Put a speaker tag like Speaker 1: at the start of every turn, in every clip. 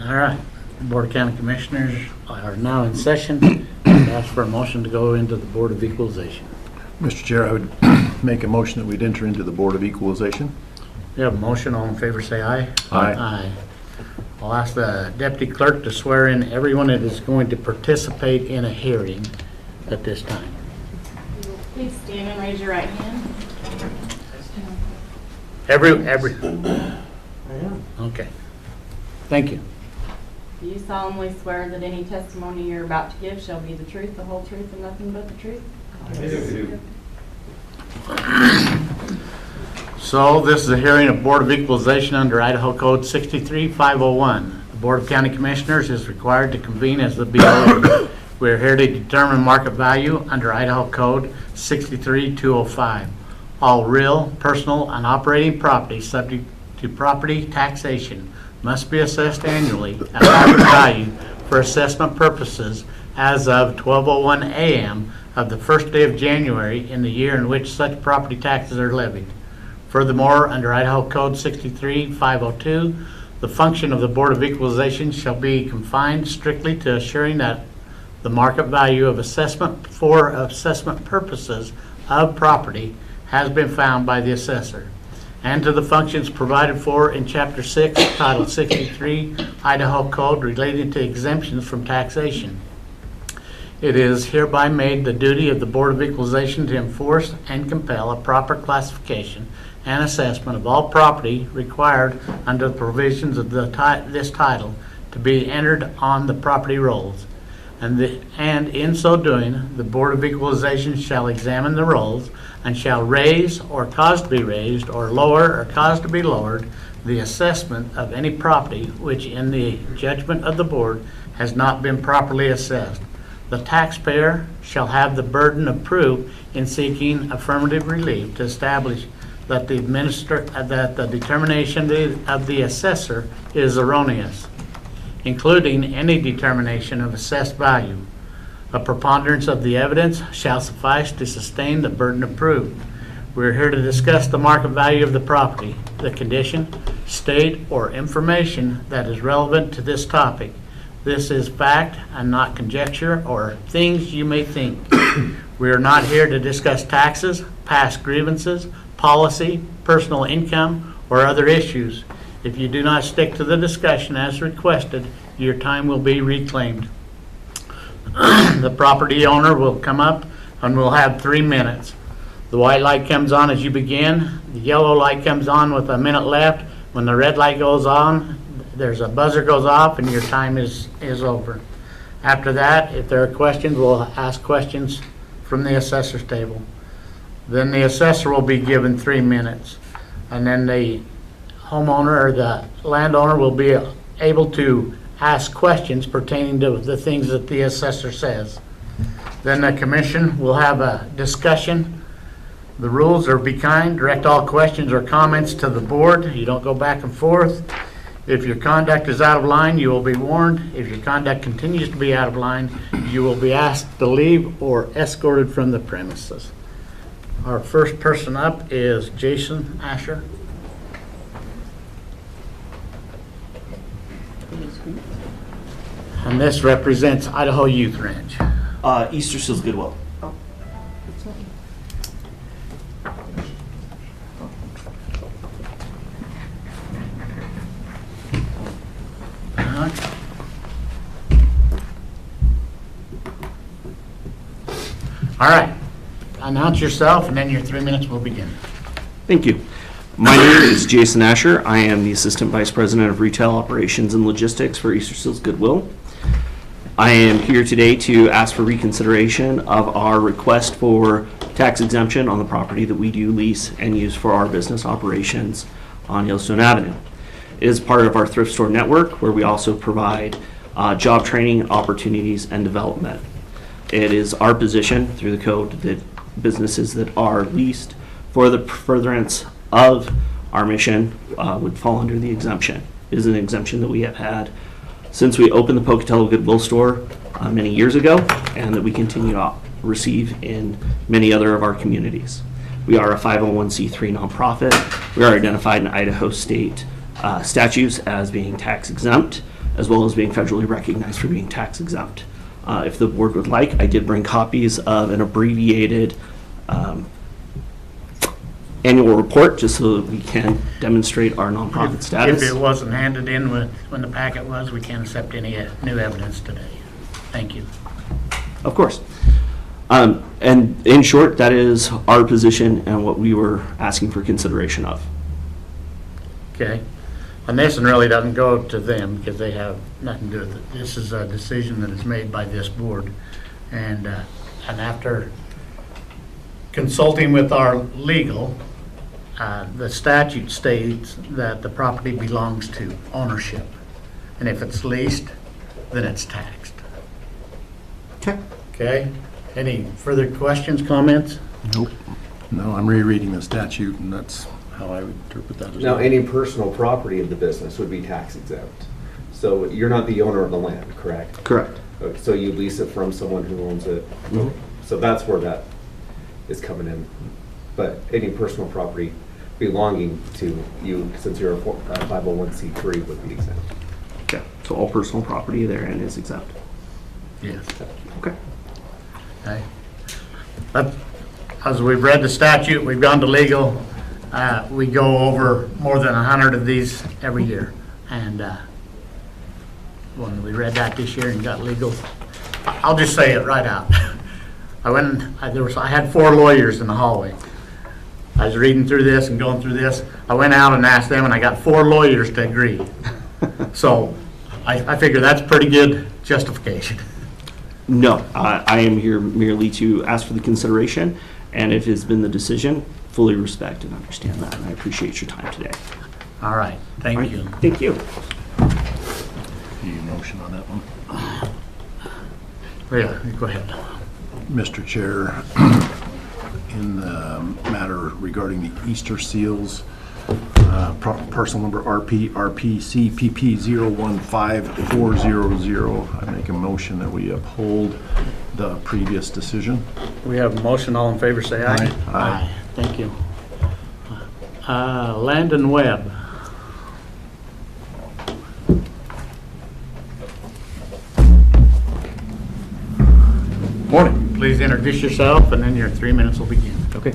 Speaker 1: All right, Board of County Commissioners are now in session. I'd ask for a motion to go into the Board of Equalization.
Speaker 2: Mr. Chair, I would make a motion that we'd enter into the Board of Equalization.
Speaker 1: We have a motion. All in favor say aye.
Speaker 2: Aye.
Speaker 1: Aye. I'll ask the Deputy Clerk to swear in everyone that is going to participate in a hearing at this time.
Speaker 3: Please stand and raise your right hand.
Speaker 1: Okay. Thank you.
Speaker 3: Do you solemnly swear that any testimony you're about to give shall be the truth, the whole truth, and nothing but the truth?
Speaker 4: I do.
Speaker 1: So this is a hearing of Board of Equalization under Idaho Code 63501. The Board of County Commissioners is required to convene as the BOA. We are here to determine market value under Idaho Code 63205. All real, personal, and operating property subject to property taxation must be assessed annually at market value for assessment purposes as of 12:01 a.m. of the first day of January in the year in which such property taxes are levied. Furthermore, under Idaho Code 63502, the function of the Board of Equalization shall be confined strictly to assuring that the market value of assessment for assessment purposes of property has been found by the assessor, and to the functions provided for in Chapter 6, Title 63, Idaho Code relating to exemptions from taxation. It is hereby made the duty of the Board of Equalization to enforce and compel a proper classification and assessment of all property required under the provisions of this title to be entered on the property rolls. And in so doing, the Board of Equalization shall examine the rolls and shall raise or cause to be raised or lower or cause to be lowered the assessment of any property which in the judgment of the board has not been properly assessed. The taxpayer shall have the burden of proof in seeking affirmative relief to establish that the determination of the assessor is erroneous, including any determination of assessed value. A preponderance of the evidence shall suffice to sustain the burden of proof. We are here to discuss the market value of the property, the condition, state, or information that is relevant to this topic. This is fact and not conjecture or things you may think. We are not here to discuss taxes, past grievances, policy, personal income, or other issues. If you do not stick to the discussion as requested, your time will be reclaimed. The property owner will come up and we'll have 3 minutes. The white light comes on as you begin. The yellow light comes on with a minute left. When the red light goes on, there's a buzzer goes off and your time is over. After that, if there are questions, we'll ask questions from the assessor's table. Then the assessor will be given 3 minutes. And then the homeowner or the landowner will be able to ask questions pertaining to the things that the assessor says. Then the commission will have a discussion. The rules are be kind, direct all questions or comments to the board. You don't go back and forth. If your conduct is out of line, you will be warned. If your conduct continues to be out of line, you will be asked to leave or escorted from the premises. Our first person up is Jason Asher. And this represents Idaho Youth Ranch.
Speaker 4: Easter Seals Goodwill.
Speaker 1: All right. Announce yourself, and then your 3 minutes will begin.
Speaker 4: Thank you. My name is Jason Asher. I am the Assistant Vice President of Retail Operations and Logistics for Easter Seals Goodwill. I am here today to ask for reconsideration of our request for tax exemption on the property that we do lease and use for our business operations on Yellowstone Avenue. It is part of our thrift store network where we also provide job training opportunities and development. It is our position through the code that businesses that are leased for the furtherance of our mission would fall under the exemption. It is an exemption that we have had since we opened the Pocatello Goodwill store many years ago, and that we continue to receive in many other of our communities. We are a 501c3 nonprofit. We are identified in Idaho state statutes as being tax exempt, as well as being federally recognized for being tax exempt. If the board would like, I did bring copies of an abbreviated annual report, just so that we can demonstrate our nonprofit status.
Speaker 1: If it wasn't handed in when the packet was, we can't accept any new evidence today. Thank you.
Speaker 4: Of course. And in short, that is our position and what we were asking for consideration of.
Speaker 1: Okay. And this one really doesn't go to them because they have nothing to do with it. This is a decision that is made by this board. And after consulting with our legal, the statute states that the property belongs to ownership. And if it's leased, then it's taxed.
Speaker 4: Okay.
Speaker 1: Okay? Any further questions, comments?
Speaker 2: Nope. No, I'm rereading the statute, and that's how I would interpret that as
Speaker 5: Now,
Speaker 2: well.
Speaker 5: any personal property of the business would be tax exempt. So you're not the owner of the land, correct?
Speaker 4: Correct.
Speaker 5: So you lease it from someone who owns it.
Speaker 4: Mhm.
Speaker 5: So that's where that is coming in. But any personal property belonging to you, since you're a 501c3, would be exempt.
Speaker 4: Okay. So all personal property therein is exempt.
Speaker 1: Yes.
Speaker 4: Okay.
Speaker 1: Okay. But as we've read the statute, we've gone to legal, we go over more than 100 of these every year. And when we read that this year and got legal, I'll just say it right out. I had 4 lawyers in the hallway. I was reading through this and going through this. I went out and asked them, and I got 4 lawyers to agree. So I figure that's pretty good justification.
Speaker 4: No, I am here merely to ask for the consideration, and if it's been the decision, fully respect and understand that, and I appreciate your time today.
Speaker 1: All right, thank
Speaker 4: All right,
Speaker 1: you.
Speaker 4: Thank you.
Speaker 2: Need a motion on that one?
Speaker 1: Yeah, go ahead.
Speaker 2: Mr. Chair, in the matter regarding the Easter seals, parcel number RPCPP015400, I make a motion that we uphold the previous decision.
Speaker 1: We have a motion, all in favor, say aye.
Speaker 2: Aye. Aye.
Speaker 1: Thank you. Landon Webb.
Speaker 6: Morning.
Speaker 1: Please introduce yourself, and then your 3 minutes will begin.
Speaker 6: Okay.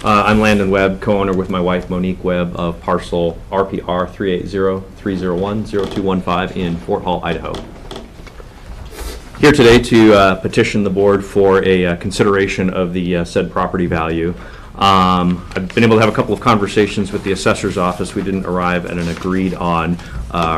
Speaker 6: I'm Landon Webb, co-owner with my wife Monique Webb of parcel RPR 380-301-0215 in Fort Hall, Idaho. Here today to petition the board for a consideration of the said property value. I've been able to have a couple of conversations with the assessor's office. We didn't arrive at an agreed on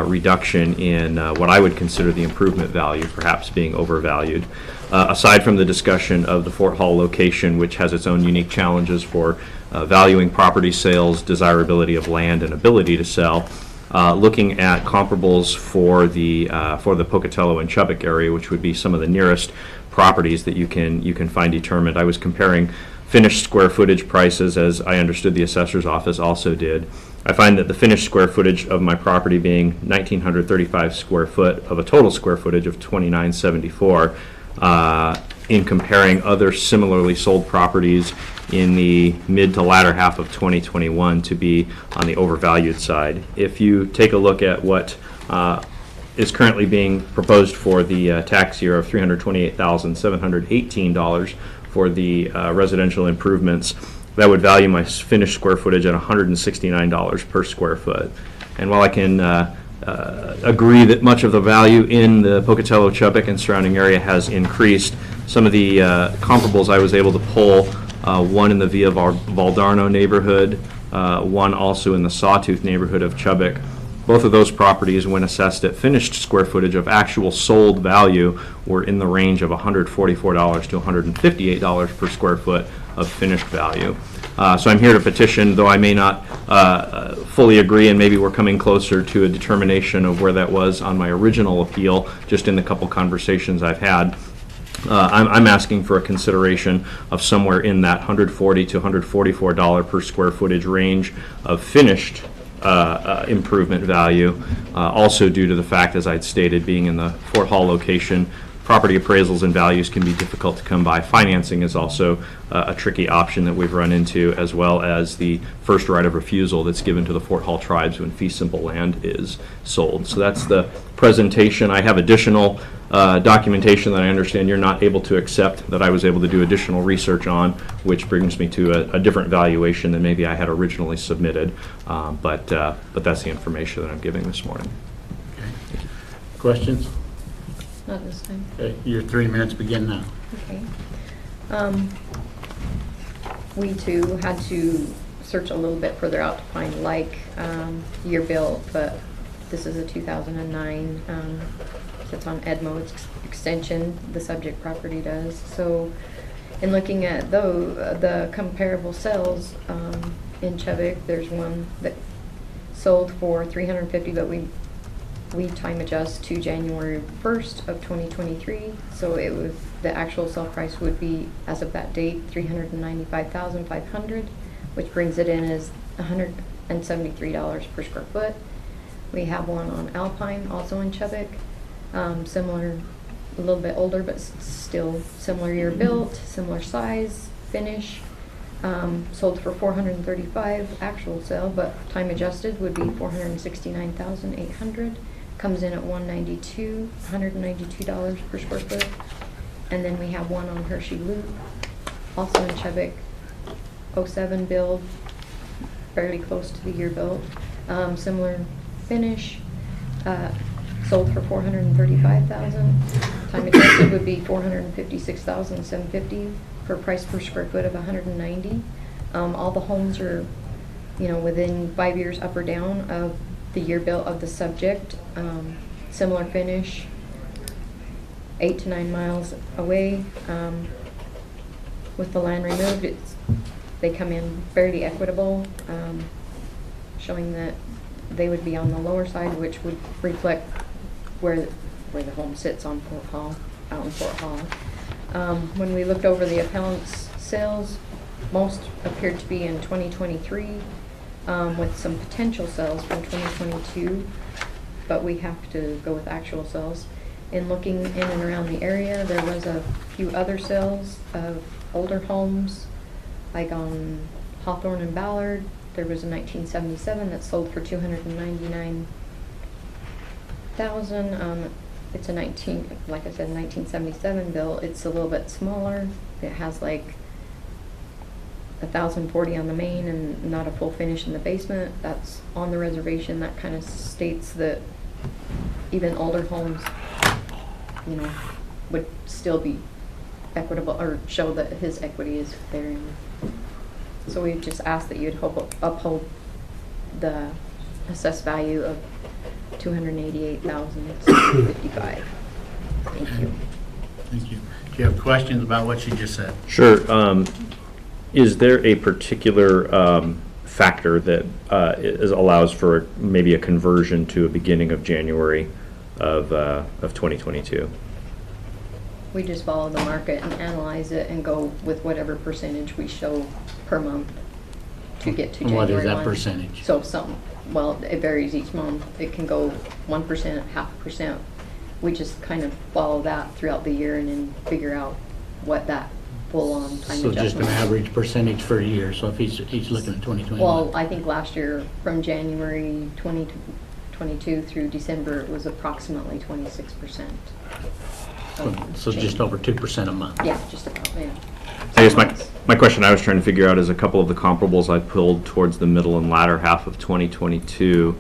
Speaker 6: reduction in what I would consider the improvement value, perhaps being overvalued. Aside from the discussion of the Fort Hall location, which has its own unique challenges for valuing property sales, desirability of land, and ability to sell, looking at comparables for the Pocatello and Chubbuck area, which would be some of the nearest properties that you can find determined. I was comparing finished square footage prices, as I understood the assessor's office also did. I find that the finished square footage of my property being 1,935 square foot of a total square footage of 2,974, in comparing other similarly sold properties in the mid to latter half of 2021 to be on the overvalued side. If you take a look at what is currently being proposed for the tax year of $328,718 for the residential improvements, that would value my finished square footage at $169 per square foot. And while I can agree that much of the value in the Pocatello, Chubbuck, and surrounding area has increased, some of the comparables I was able to pull, one in the Via Valdarno neighborhood, one also in the Sawtooth neighborhood of Chubbuck. Both of those properties, when assessed at finished square footage of actual sold value, were in the range of $144 to $158 per square foot of finished value. So I'm here to petition, though I may not fully agree, and maybe we're coming closer to a determination of where that was on my original appeal, just in the couple conversations I've had. I'm asking for a consideration of somewhere in that $140 to $144 per square footage range of finished improvement value, also due to the fact, as I'd stated, being in the Fort Hall location, property appraisals and values can be difficult to come by. Financing is also a tricky option that we've run into, as well as the first right of refusal that's given to the Fort Hall tribes when fee simple land is sold. So that's the presentation. I have additional documentation that I understand you're not able to accept, that I was able to do additional research on, which brings me to a different valuation than maybe I had originally submitted. But that's the information that I'm giving this morning.
Speaker 1: Questions?
Speaker 7: Not this time.
Speaker 1: Okay, your 3 minutes begin now.
Speaker 7: Okay. We too had to search a little bit further out to find like year built, but this is a 2009. It's on Edmo extension, the subject property does. So in looking at the comparable sales in Chubbuck, there's one that sold for $350, but we time adjust to January 1st of 2023. So it was, the actual sale price would be, as of that date, $395,500, which brings it in as $173 per square foot. We have one on Alpine, also in Chubbuck. Similar, a little bit older, but still similar year built, similar size, finish. Sold for $435 actual sale, but time adjusted would be $469,800. Comes in at $192 per square foot. And then we have one on Hershey Loop, also in Chubbuck, 07 build, fairly close to the year built. Similar finish. Sold for $435,000. Time adjusted would be $456,750 for a price per square foot of $190. All the homes are, within 5 years up or down of the year built of the subject. Similar finish, 8 to 9 miles away. With the land removed, they come in fairly equitable, showing that they would be on the lower side, which would reflect where the home sits on Fort Hall, out in Fort Hall. When we looked over the appellant's sales, most appeared to be in 2023, with some potential sales from 2022, but we have to go with actual sales. In looking in and around the area, there was a few other sales of older homes, like on Hawthorne and Ballard. There was a 1977 that sold for $299,000. It's a 1977 bill. It's a little bit smaller. It has like 1,040 on the main and not a full finish in the basement. That's on the reservation. That kind of states that even older homes, would still be equitable, or show that his equity is there. So we just ask that you'd uphold the assessed value of $288,655. Thank you.
Speaker 1: Thank you. Do you have questions about what you just said?
Speaker 6: Sure. Is there a particular factor that allows for maybe a conversion to a beginning of January of 2022?
Speaker 7: We just follow the market and analyze it and go with whatever percentage we show per month to get to
Speaker 1: And
Speaker 7: January 1.
Speaker 1: what is that percentage?
Speaker 7: So it varies each month. It can go 1%, 0.5%. We just kind of follow that throughout the year and then figure out what that full-on time
Speaker 1: So
Speaker 7: adjustment.
Speaker 1: just an average percentage for a year, so if he's looking at 2021.
Speaker 7: Well, I think last year, from January 2022 through December, it was approximately 26%.
Speaker 1: So just over 2% a month.
Speaker 7: Yeah, just about, yeah.
Speaker 6: I guess my question I was trying to figure out is a couple of the comparables I pulled towards the middle and latter half of 2022.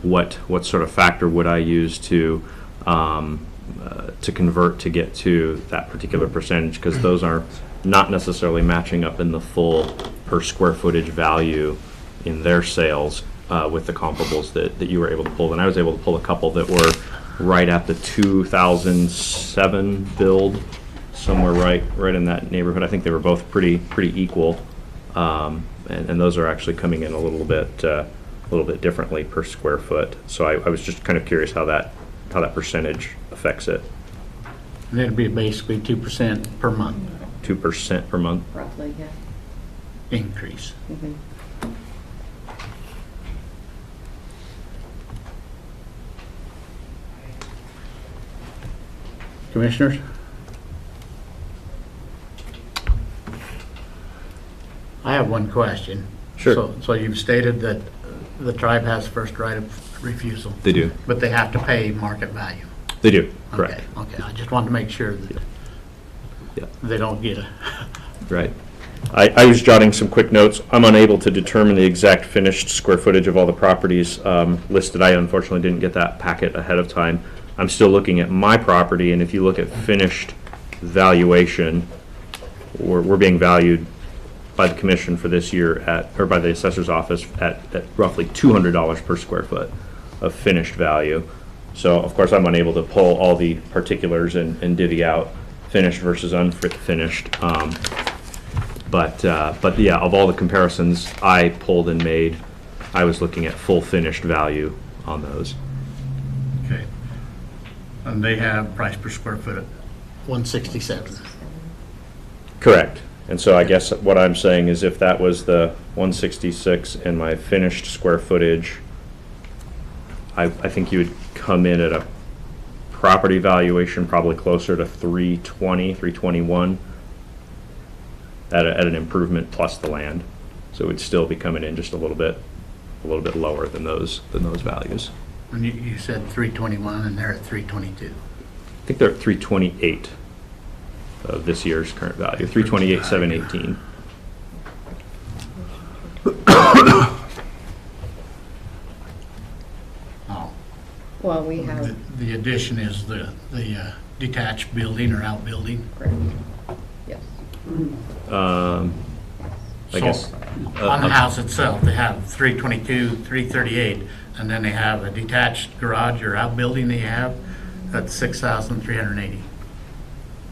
Speaker 6: What sort of factor would I use to convert to get to that particular percentage? Because those are not necessarily matching up in the full per square footage value in their sales with the comparables that you were able to pull. And I was able to pull a couple that were right at the 2007 build, somewhere right in that neighborhood. I think they were both pretty equal, and those are actually coming in a little bit differently per square foot. So I was just kind of curious how that percentage affects it.
Speaker 1: And it'd be basically 2% per month
Speaker 6: 2% per month.
Speaker 7: Roughly, yeah.
Speaker 1: increase.
Speaker 7: Mhm.
Speaker 1: Commissioners? I have one question.
Speaker 6: Sure.
Speaker 1: So you've stated that the tribe has first right of refusal,
Speaker 6: They do.
Speaker 1: but they have to pay market value.
Speaker 6: They do, correct.
Speaker 1: Okay, I just wanted to make sure that
Speaker 6: Yeah.
Speaker 1: they don't get a,
Speaker 6: Right. I was jotting some quick notes. I'm unable to determine the exact finished square footage of all the properties listed. I unfortunately didn't get that packet ahead of time. I'm still looking at my property, and if you look at finished valuation, we're being valued by the commission for this year at, or by the assessor's office at roughly $200 per square foot of finished value. So of course, I'm unable to pull all the particulars and divvy out finished versus unfinished. But yeah, of all the comparisons I pulled and made, I was looking at full finished value on those.
Speaker 1: okay. And they have price per square foot at 167.
Speaker 6: Correct. And so I guess what I'm saying is if that was the 166 and my finished square footage, I think you would come in at a property valuation probably closer to 320, 321 at an improvement plus the land. So it would still be coming in just a little bit lower than those values.
Speaker 1: And you said 321 and they're at 322.
Speaker 6: I think they're at 328 of this year's current value, 328, 718.
Speaker 1: Oh,
Speaker 7: Well, we have,
Speaker 1: the addition is the detached building or outbuilding.
Speaker 7: correct, yes.
Speaker 6: I guess.
Speaker 1: On the house itself, they have 322, 338, and then they have a detached garage or outbuilding they have, that's 6,380.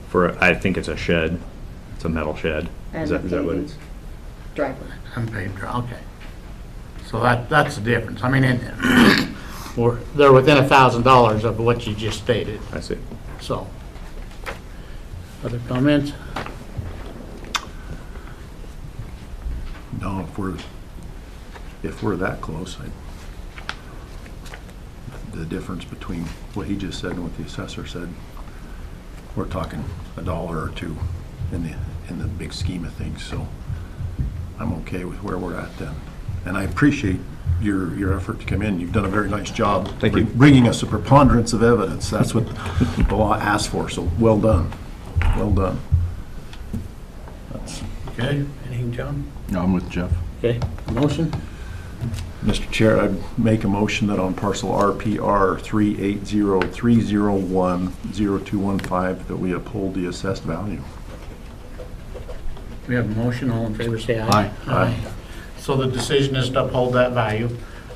Speaker 6: For, I think it's a shed. It's a metal shed. Is
Speaker 7: And
Speaker 6: that what it's?
Speaker 7: Driveway.
Speaker 1: Unpaid, okay. So that's the difference. I mean, they're within $1,000 of what you just stated,
Speaker 6: I see.
Speaker 1: so. Other comments?
Speaker 2: No, if we're that close, the difference between what he just said and what the assessor said, we're talking $1 or $2 in the big scheme of things, so I'm okay with where we're at then. And I appreciate your effort to come in. You've done a very nice job.
Speaker 6: Thank you.
Speaker 2: Bringing us a preponderance of evidence. That's what the law asks for, so well done. Well done. That's,
Speaker 1: Okay, anything, John?
Speaker 2: no, I'm with Jeff.
Speaker 1: Okay, motion?
Speaker 2: Mr. Chair, I'd make a motion that on parcel RPR 380-301-0215 that we uphold the assessed value.
Speaker 1: We have a motion, all in favor, say aye.
Speaker 2: Aye. Aye.
Speaker 1: So the decision is to uphold that value.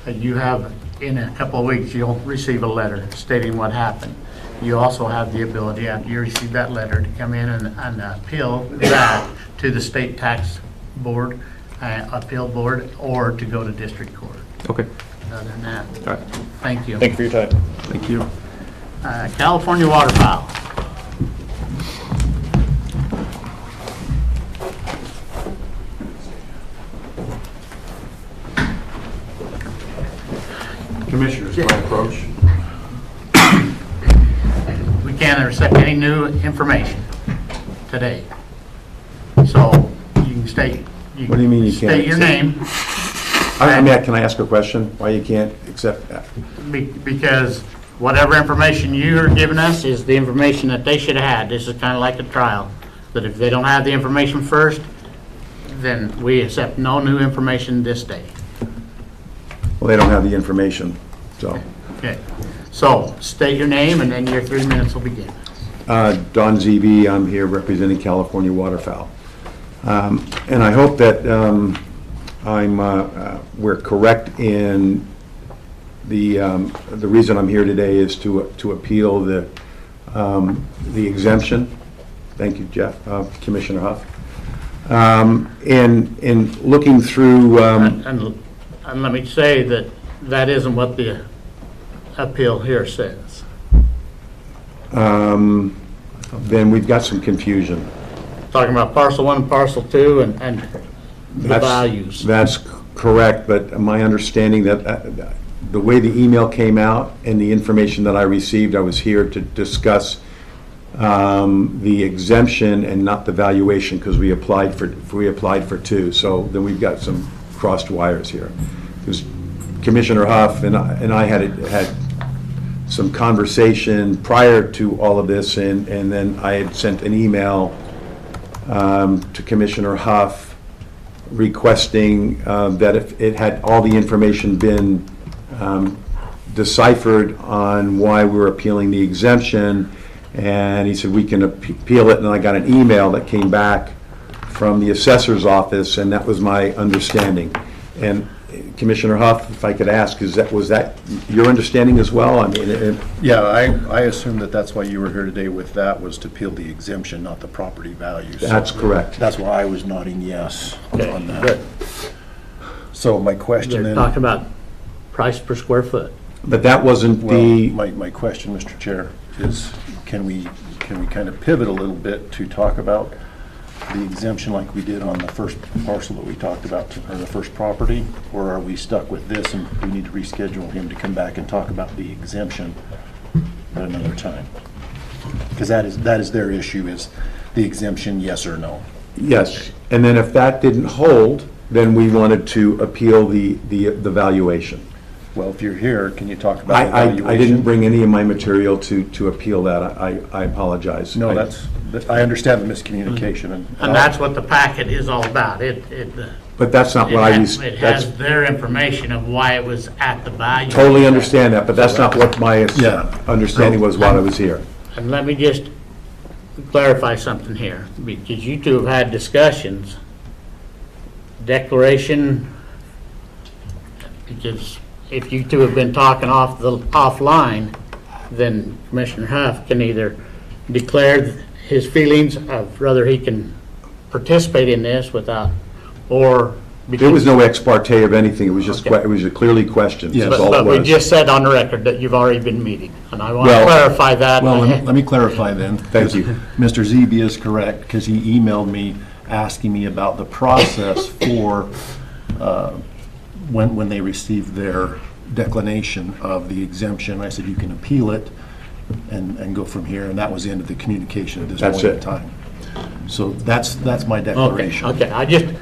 Speaker 1: You have, in a couple of weeks, you'll receive a letter stating what happened. You also have the ability, after you receive that letter, to come in and appeal that to the state tax board, appeal board, or to go to district court.
Speaker 6: Okay.
Speaker 1: Other than that,
Speaker 6: All right.
Speaker 1: thank you.
Speaker 6: Thank you for your time.
Speaker 2: Thank you.
Speaker 1: California waterfowl.
Speaker 8: Commissioners, my approach.
Speaker 1: We can't accept any new information today. So you can state.
Speaker 8: What do you mean you can't
Speaker 1: State your
Speaker 8: accept-
Speaker 1: name,
Speaker 8: Can I ask a question? Why you can't accept that?
Speaker 1: because whatever information you're giving us is the information that they should have had. This is kind of like a trial, that if they don't have the information first, then we accept no new information this day.
Speaker 8: Well, they don't have the information, so.
Speaker 1: Okay, so state your name and then your 3 minutes will begin.
Speaker 8: Don ZB, I'm here representing California Waterfowl. And I hope that we're correct in the reason I'm here today is to appeal the exemption. Thank you, Jeff, Commissioner Huff. In looking through,
Speaker 1: And let me say that that isn't what the appeal here says.
Speaker 8: then we've got some confusion.
Speaker 1: Talking about parcel 1 and parcel 2 and the
Speaker 8: That's-
Speaker 1: values.
Speaker 8: That's correct, but my understanding that the way the email came out and the information that I received, I was here to discuss the exemption and not the valuation, because we applied for two. So then we've got some crossed wires here. Because Commissioner Huff and I had some conversation prior to all of this, and then I had sent an email to Commissioner Huff requesting that if it had all the information been deciphered on why we're appealing the exemption, and he said we can appeal it, and I got an email that came back from the assessor's office, and that was my understanding. And Commissioner Huff, if I could ask, was that your understanding as well? I mean,
Speaker 2: Yeah, I assume that that's why you were here today with that, was to appeal the exemption, not the property value. So
Speaker 8: That's correct.
Speaker 2: That's why I was nodding yes
Speaker 1: Okay,
Speaker 2: on that.
Speaker 1: good.
Speaker 2: So my question
Speaker 1: They're
Speaker 2: then.
Speaker 1: talking about price per square foot.
Speaker 8: But that wasn't
Speaker 2: Well,
Speaker 8: the,
Speaker 2: my question, Mr. Chair, is can we kind of pivot a little bit to talk about the exemption like we did on the first parcel that we talked about, or the first property? Or are we stuck with this and we need to reschedule him to come back and talk about the exemption at another time? Because that is their issue, is the exemption, yes or no?
Speaker 8: yes. And then if that didn't hold, then we wanted to appeal the valuation.
Speaker 2: Well, if you're here, can you talk about the
Speaker 8: I
Speaker 2: valuation?
Speaker 8: didn't bring any of my material to appeal that. I apologize.
Speaker 2: No, I understand the miscommunication.
Speaker 1: And that's what the packet is all about.
Speaker 8: But that's not what I used.
Speaker 1: It
Speaker 8: That's
Speaker 1: has their information of why it was at the value.
Speaker 8: totally understand that, but that's not what my
Speaker 2: Yeah.
Speaker 8: understanding was while I was here.
Speaker 1: And let me just clarify something here, because you two have had discussions. Declaration, because if you two have been talking offline, then Commissioner Huff can either declare his feelings of whether he can participate in this without, or.
Speaker 8: There was no ex parte of anything. It was just,
Speaker 1: Okay.
Speaker 8: it was clearly questions.
Speaker 2: Yes.
Speaker 8: That's all it
Speaker 1: But we
Speaker 8: was.
Speaker 1: just said on the record that you've already been meeting, and I want to
Speaker 2: Well-
Speaker 1: clarify that.
Speaker 2: Well, let me clarify then.
Speaker 8: Thank you.
Speaker 2: Mr. Zeeby is correct, because he emailed me asking me about the process for when they receive their declination of the exemption. I said, you can appeal it and go from here, and that was the end of the communication at this
Speaker 8: That's
Speaker 2: point in
Speaker 8: it.
Speaker 2: time. So that's my declaration.
Speaker 1: Okay,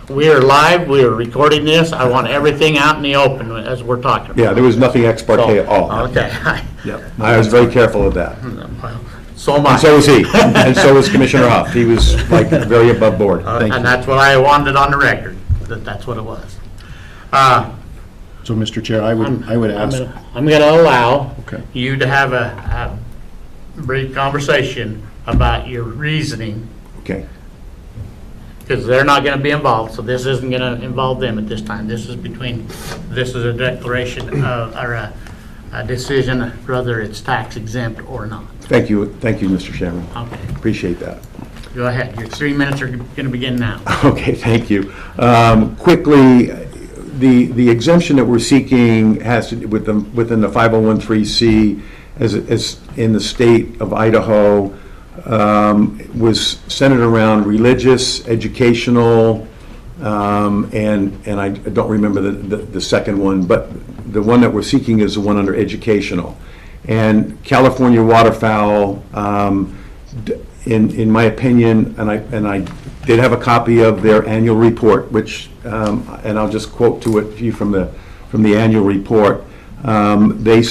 Speaker 1: we are live, we are recording this, I want everything out in the open as we're talking about.
Speaker 8: Yeah, there was nothing ex parte at all.
Speaker 1: Okay.
Speaker 2: Yep.
Speaker 8: I was very careful of that.
Speaker 1: So am I.
Speaker 8: And so was he, and so was Commissioner Huff. He was like very above board.
Speaker 2: Thank you.
Speaker 1: And that's what I wanted on the record, that's what it was.
Speaker 2: So, Mr. Chair, I would ask,
Speaker 1: I'm going to allow
Speaker 2: Okay.
Speaker 1: you to have a brief conversation about your reasoning,
Speaker 8: Okay.
Speaker 1: because they're not going to be involved, so this isn't going to involve them at this time. This is a declaration or a decision whether it's tax exempt or not.
Speaker 8: Thank you, Mr. Chairman.
Speaker 1: Okay,
Speaker 8: Appreciate that.
Speaker 1: go ahead. Your 3 minutes are going to begin now.
Speaker 8: Okay, thank you. Quickly, the exemption that we're seeking has to, within the 501(c) as in the state of Idaho, was centered around religious, educational, and I don't remember the second one, but the one that we're seeking is the one under educational. And California waterfowl, in my opinion, and I did have a copy of their annual report, which, and I'll just quote to you from the annual report. They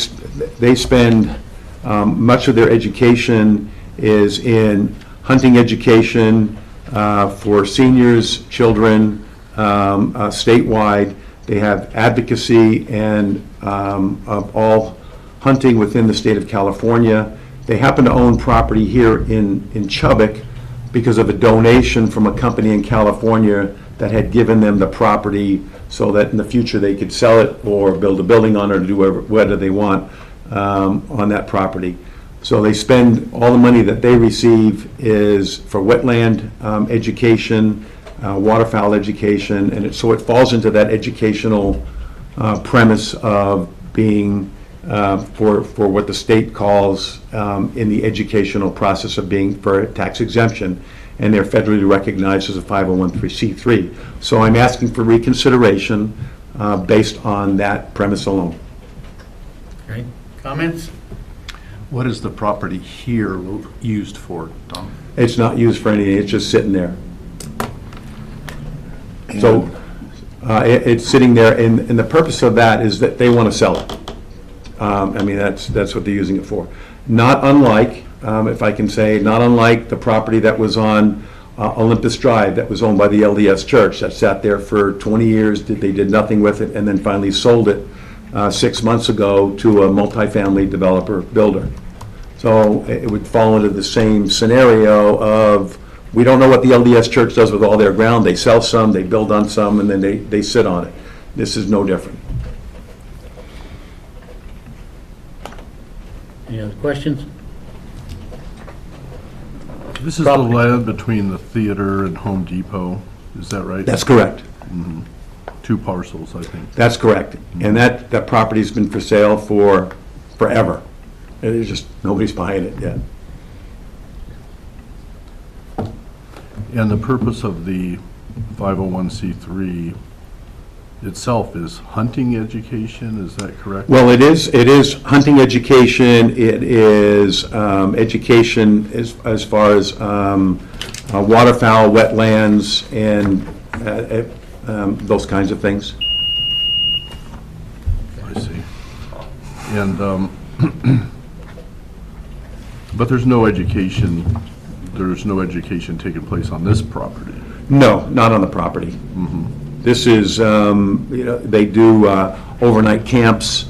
Speaker 8: spend much of their education is in hunting education for seniors, children, statewide. They have advocacy and of all hunting within the state of California. They happen to own property here in Chubbuck because of a donation from a company in California that had given them the property so that in the future they could sell it or build a building on it or do whatever they want on that property. So they spend, all the money that they receive is for wetland education, waterfowl education, and so it falls into that educational premise of being for what the state calls in the educational process of being for a tax exemption, and they're federally recognized as a 501(c)(3). So I'm asking for reconsideration based on that premise alone.
Speaker 1: Okay, comments?
Speaker 2: What is the property here used for, Tom?
Speaker 8: It's not used for anything, it's just sitting there. So it's sitting there, and the purpose of that is that they want to sell it. I mean, that's what they're using it for. Not unlike, if I can say, not unlike the property that was on Olympus Drive that was owned by the LDS Church that sat there for 20 years, they did nothing with it, and then finally sold it 6 months ago to a multifamily developer builder. So it would fall into the same scenario of, we don't know what the LDS Church does with all their ground. They sell some, they build on some, and then they sit on it. This is no different.
Speaker 1: Any other questions?
Speaker 2: This is the land between the theater and Home Depot, is that right?
Speaker 8: That's correct.
Speaker 2: 2 parcels, I think.
Speaker 8: That's correct. And that property's been for sale for forever. It's just, nobody's buying it yet.
Speaker 2: And the purpose of the 501c3 itself is hunting education, is that correct?
Speaker 8: Well, it is hunting education, it is education as far as waterfowl, wetlands, and those kinds of things.
Speaker 2: I see. And, but there's no education taking place on this property?
Speaker 8: No, not on the property. This is, they do overnight camps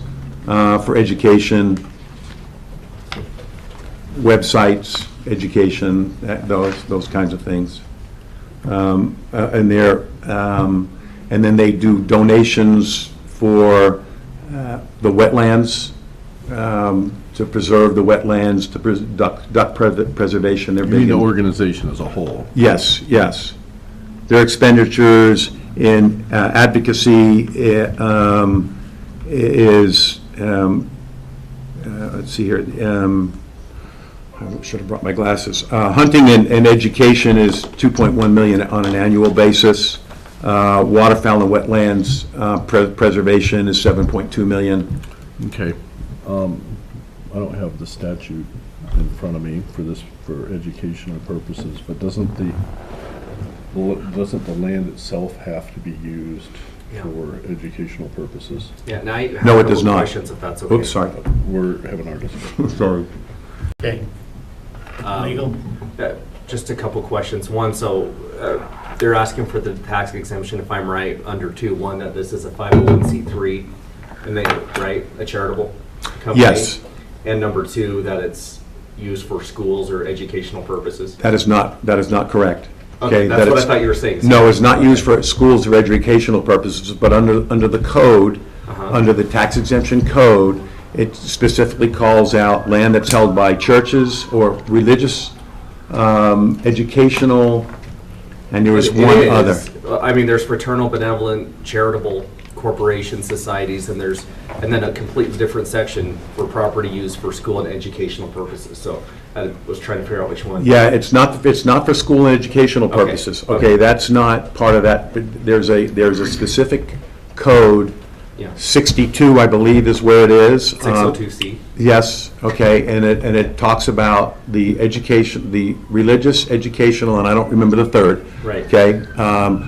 Speaker 8: for education, websites, education, those kinds of things. And then they do donations for the wetlands, to preserve the wetlands, to duck preservation. They're
Speaker 2: You mean
Speaker 8: big
Speaker 2: the
Speaker 8: in-
Speaker 2: organization as a whole?
Speaker 8: Yes, yes. Their expenditures in advocacy is, let's see here, I should have brought my glasses. Hunting and education is 2.1 million on an annual basis. Waterfowl and wetlands preservation is 7.2 million.
Speaker 2: Okay. I don't have the statute in front of me for educational purposes, but doesn't the land itself have to be used for educational purposes?
Speaker 5: Yeah, now you have
Speaker 8: No,
Speaker 5: a
Speaker 8: it
Speaker 5: couple
Speaker 8: does not.
Speaker 5: questions, if that's okay.
Speaker 8: Oops, sorry.
Speaker 2: We're having our discussion.
Speaker 8: Sorry.
Speaker 1: Okay. Legal?
Speaker 5: Just a couple questions. One, so they're asking for the tax exemption, if I'm right, under 2.1, that this is a 501c3, and they, right, a charitable company?
Speaker 8: Yes.
Speaker 5: And number 2, that it's used for schools or educational purposes?
Speaker 8: That is not correct.
Speaker 5: Okay,
Speaker 8: that
Speaker 5: that's what I
Speaker 8: it's-
Speaker 5: thought you were saying.
Speaker 8: No, it's not used for schools or educational purposes, but under the code, under the tax exemption code, it specifically calls out land that's held by churches or religious, educational, and there was
Speaker 5: It
Speaker 8: one
Speaker 5: is.
Speaker 8: other.
Speaker 5: I mean, there's fraternal, benevolent, charitable corporations, societies, and then a completely different section for property used for school and educational purposes. So I was trying to figure out which one.
Speaker 8: Yeah, it's not for school and educational
Speaker 5: Okay,
Speaker 8: purposes.
Speaker 5: okay.
Speaker 8: Okay, that's not part of that, but there's a specific code,
Speaker 5: Yeah.
Speaker 8: 62, I believe, is where it is.
Speaker 5: 602C.
Speaker 8: Yes, okay, and it talks about the education, the religious, educational, and I don't remember the third.
Speaker 5: Right.
Speaker 8: Okay,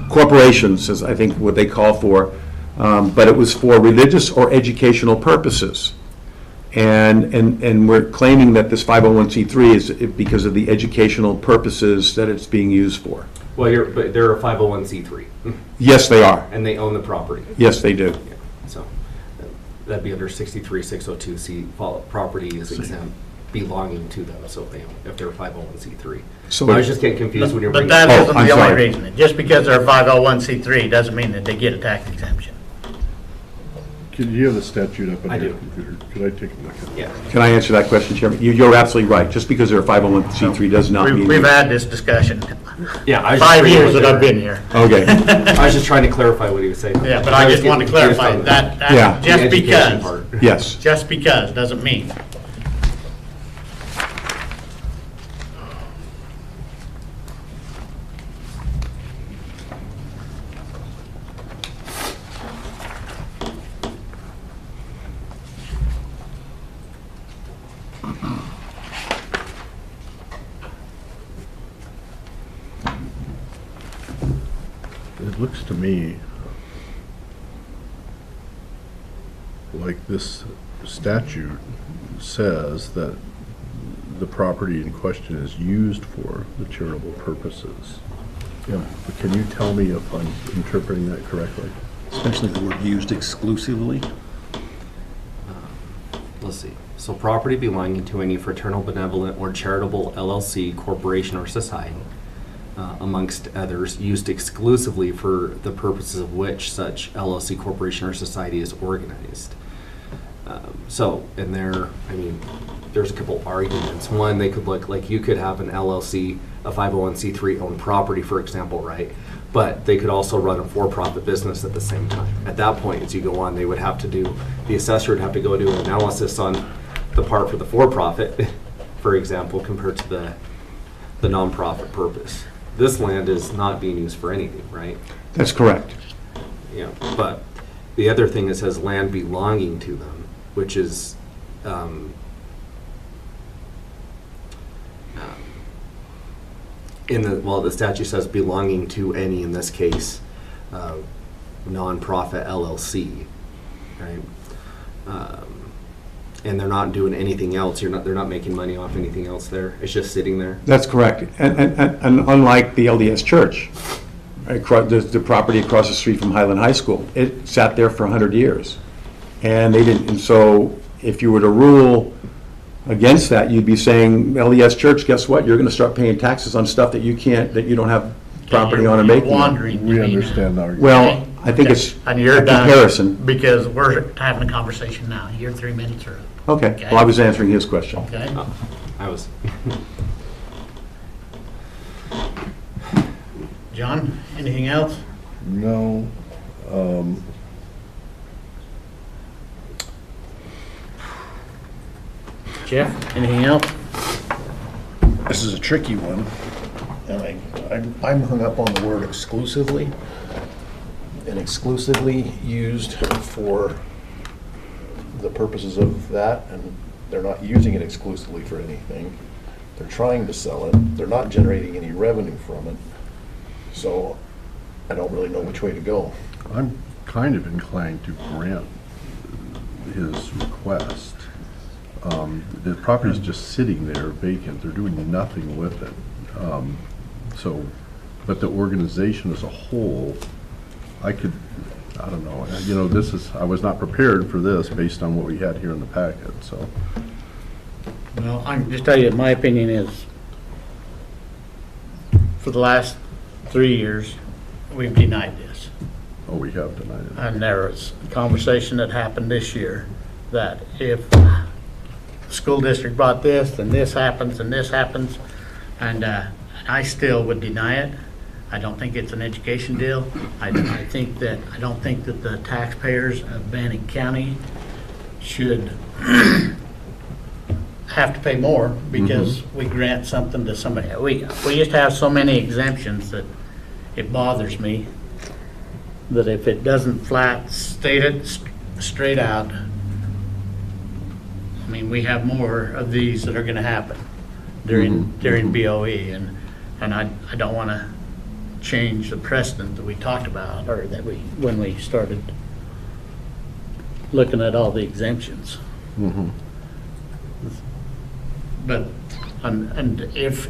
Speaker 8: corporations is, I think, what they call for, but it was for religious or educational purposes. And we're claiming that this 501c3 is because of the educational purposes that it's being used for.
Speaker 5: Well, but they're a 501c3,
Speaker 8: Yes, they are.
Speaker 5: and they own the property.
Speaker 8: Yes, they do.
Speaker 5: Yeah, so that'd be under 63602C. Property is exempt belonging to them, so if they're 501c3.
Speaker 8: So
Speaker 5: I was just getting confused when you're
Speaker 1: But
Speaker 5: bringing.
Speaker 1: that
Speaker 8: Oh,
Speaker 1: isn't
Speaker 8: I'm
Speaker 1: the only
Speaker 8: sorry.
Speaker 1: reason. Just because they're 501c3 doesn't mean that they get a tax exemption.
Speaker 2: Could you have the statute up on
Speaker 5: I
Speaker 2: your
Speaker 5: do.
Speaker 2: computer? Could I take a look at it?
Speaker 5: Yeah.
Speaker 8: Can I answer that question, Chairman? You're absolutely right. Just because they're a 501c3 does not mean.
Speaker 1: We've had this discussion.
Speaker 5: Yeah, I was just
Speaker 1: 5
Speaker 5: reading
Speaker 1: years
Speaker 5: what
Speaker 1: that I've
Speaker 5: they're-
Speaker 1: been here.
Speaker 8: Okay.
Speaker 5: I was just trying to clarify what he was saying.
Speaker 1: Yeah, but I just wanted to clarify that,
Speaker 8: Yeah.
Speaker 1: just
Speaker 5: Education
Speaker 1: because,
Speaker 5: part.
Speaker 8: Yes.
Speaker 1: just because doesn't mean.
Speaker 2: It looks to me like this statute says that the property in question is used for the charitable purposes. Yeah. But can you tell me if I'm interpreting that correctly?
Speaker 9: Especially the word used exclusively.
Speaker 5: Let's see. So property belonging to any fraternal, benevolent, or charitable LLC, corporation, or society, amongst others, used exclusively for the purposes of which such LLC, corporation, or society is organized. So, and there, I mean, there's a couple arguments. One, they could look like you could have an LLC, a 501c3 owned property, for example, right? But they could also run a for-profit business at the same time. At that point, as you go on, they would have to do, the assessor would have to go do an analysis on the part for the for-profit, for example, compared to the nonprofit purpose. This land is not being used for anything, right?
Speaker 8: That's correct.
Speaker 5: Yeah, but the other thing, it says land belonging to them, which is, the statute says belonging to any, in this case, nonprofit LLC, right? And they're not doing anything else. They're not making money off anything else there. It's just sitting there.
Speaker 8: That's correct. And unlike the LDS Church, the property across the street from Highland High School, it sat there for 100 years. And they didn't, and so if you were to rule against that, you'd be saying, LDS Church, guess what? You're going to start paying taxes on stuff that you don't have property on or making.
Speaker 1: Wandering.
Speaker 2: We understand the argument.
Speaker 8: Well, I think it's
Speaker 1: And
Speaker 8: a
Speaker 1: you're done.
Speaker 8: comparison.
Speaker 1: Because we're having a conversation now. Your 3 minutes are up.
Speaker 8: Okay, well, I was answering his question.
Speaker 1: Okay?
Speaker 5: I was.
Speaker 1: John, anything else?
Speaker 2: No,
Speaker 1: Jeff, anything else?
Speaker 9: This is a tricky one, and I'm hung up on the word exclusively, and exclusively used for the purposes of that, and they're not using it exclusively for anything. They're trying to sell it. They're not generating any revenue from it. So I don't really know which way to go.
Speaker 2: I'm kind of inclined to grant his request. The property's just sitting there vacant, they're doing nothing with it. But the organization as a whole, I don't know, I was not prepared for this based on what we had here in the packet, so.
Speaker 1: Well, I can just tell you, my opinion is, for the last 3 years, we've denied this.
Speaker 2: Oh, we have denied it.
Speaker 1: And there was a conversation that happened this year, that if the school district brought this, then this happens, and this happens, and I still would deny it. I don't think it's an education deal. I don't think that the taxpayers of Bannock County should have to pay more because we grant something to somebody. We used to have so many exemptions that it bothers me that if it doesn't flat state it straight out, I mean, we have more of these that are going to happen during BOE, and I don't want to change the precedent that we talked about, or that when we started looking at all the exemptions. But, and if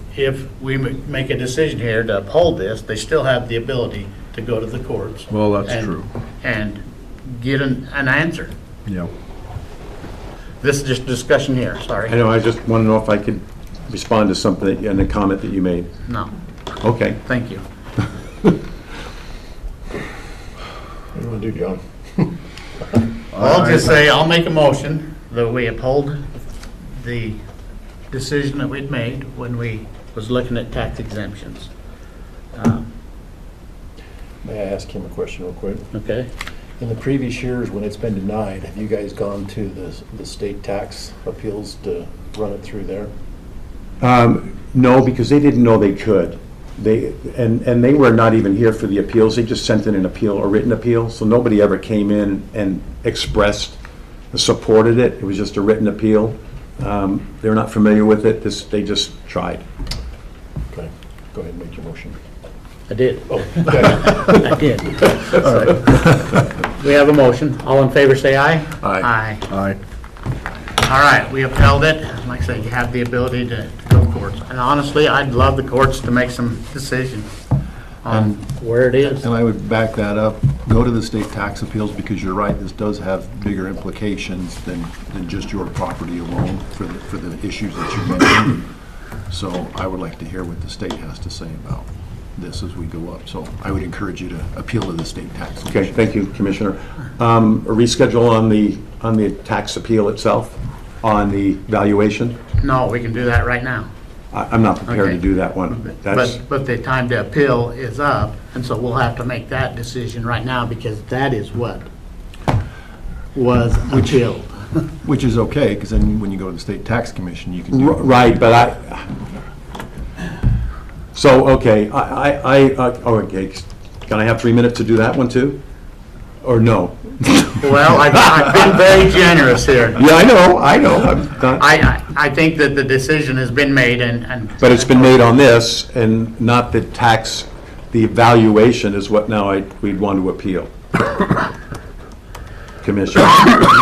Speaker 1: we make a decision here to uphold this, they still have the ability to go to the courts.
Speaker 2: Well, that's
Speaker 1: and-
Speaker 2: true.
Speaker 1: And get an answer.
Speaker 2: Yeah.
Speaker 1: This is just discussion here, sorry.
Speaker 8: I know, I just want to know if I could respond to something in the comment that you made.
Speaker 1: No,
Speaker 8: Okay.
Speaker 1: thank you.
Speaker 9: What do you want to do, John?
Speaker 1: I'll just say, I'll make a motion that we uphold the decision that we'd made when we was looking at tax exemptions.
Speaker 9: May I ask him a question real quick?
Speaker 1: Okay?
Speaker 9: In the previous years, when it's been denied, have you guys gone to the state tax appeals to run it through there?
Speaker 8: No, because they didn't know they could. And they were not even here for the appeals. They just sent in an appeal, a written appeal, so nobody ever came in and expressed, supported it. It was just a written appeal. They're not familiar with it, they just tried.
Speaker 9: Okay, go ahead and make your motion.
Speaker 1: I did.
Speaker 9: Oh,
Speaker 1: I did. We have a motion. All in favor, say aye.
Speaker 2: Aye.
Speaker 1: Aye.
Speaker 9: Aye.
Speaker 1: All right, we upheld it. Like I said, you have the ability to go to courts. And honestly, I'd love the courts to make some decisions on where it is.
Speaker 2: And I would back that up, go to the state tax appeals, because you're right, this does have bigger implications than just your property alone for the issues that you mentioned. So I would like to hear what the state has to say about this as we go up. So I would encourage you to appeal to the state tax
Speaker 8: Okay,
Speaker 2: commission.
Speaker 8: thank you, Commissioner. A reschedule on the tax appeal itself, on the valuation?
Speaker 1: No, we can do that right now.
Speaker 8: I'm not prepared to
Speaker 1: Okay.
Speaker 8: do that one. That's,
Speaker 1: But the time to appeal is up, and so we'll have to make that decision right now because that is what was appealed.
Speaker 2: Which is okay, because then when you go to the state tax commission, you can do.
Speaker 8: right, but so, okay, okay, can I have 3 minutes to do that one too? Or no?
Speaker 1: Well, I've been very generous here.
Speaker 8: Yeah, I know, I'm not.
Speaker 1: I think that the decision has been made and.
Speaker 8: But it's been made on this, and not the tax, the evaluation is what now we'd want to appeal. Commissioner,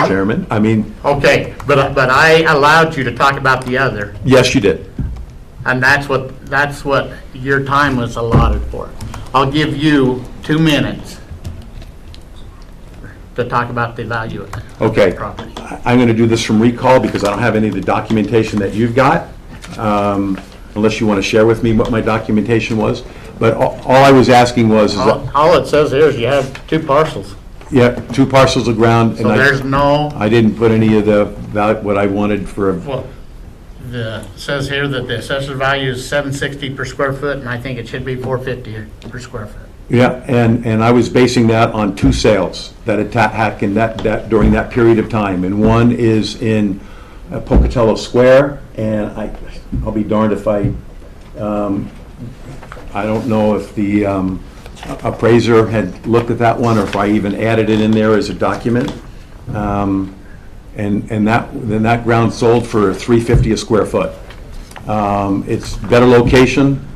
Speaker 8: Chairman, I mean,
Speaker 1: Okay, but I allowed you to talk about the other,
Speaker 8: yes, you did.
Speaker 1: and that's what your time was allotted for. I'll give you 2 minutes to talk about the value of the
Speaker 8: Okay.
Speaker 1: property.
Speaker 8: I'm going to do this from recall because I don't have any of the documentation that you've got, unless you want to share with me what my documentation was. But all I was asking was, is that,
Speaker 1: All it says here is you have 2 parcels,
Speaker 8: yeah, 2 parcels of ground,
Speaker 1: so
Speaker 8: and
Speaker 1: there's no,
Speaker 8: I didn't put any of the, what I wanted for,
Speaker 1: well, it says here that the assessor value is $760 per square foot, and I think it should be $450 per square foot.
Speaker 8: yeah, and I was basing that on 2 sales that had happened that during that period of time. And one is in Pocatello Square, and I'll be darned if I don't know if the appraiser had looked at that one, or if I even added it in there as a document. And that ground sold for $350 a square foot. It's better location,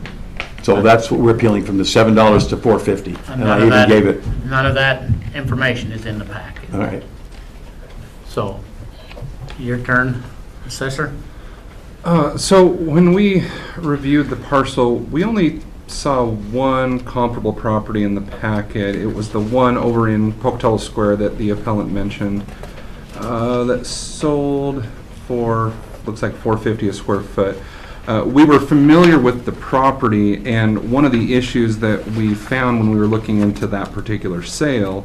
Speaker 8: so that's what we're appealing, from the $7 to $450. And I even gave it,
Speaker 1: None of that information is in the packet.
Speaker 8: all right.
Speaker 1: So, your turn, assessor?
Speaker 10: So when we reviewed the parcel, we only saw one comparable property in the packet. It was the one over in Pocatello Square that the appellant mentioned, that sold for, looks like $450 a square foot. We were familiar with the property, and one of the issues that we found when we were looking into that particular sale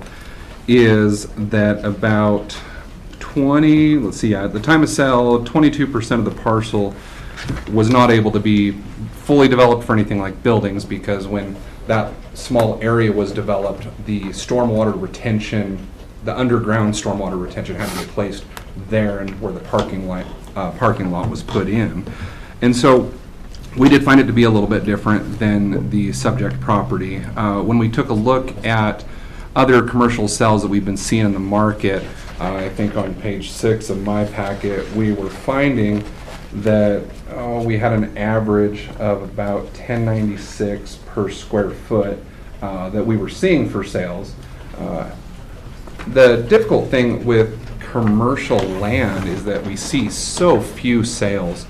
Speaker 10: is that about at the time of sale, 22% of the parcel was not able to be fully developed for anything like buildings, because when that small area was developed, the stormwater retention, the underground stormwater retention had to be placed there, and where the parking lot was put in. And so we did find it to be a little bit different than the subject property. When we took a look at other commercial sales that we've been seeing in the market, I think on page 6 of my packet, we were finding that we had an average of about $10.96 per square foot that we were seeing for sales. The difficult thing with commercial land is that we see so few sales,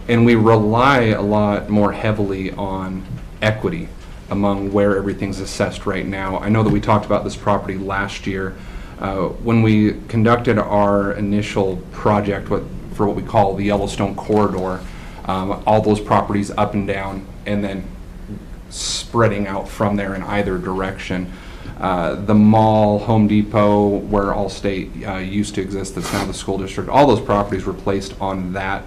Speaker 10: and we rely a lot more heavily on equity among where everything's assessed right now. I know that we talked about this property last year when we conducted our initial project for what we call the Yellowstone Corridor, all those properties up and down, and then spreading out from there in either direction. The mall, Home Depot, where Allstate used to exist, that's now the school district, all those properties were placed on that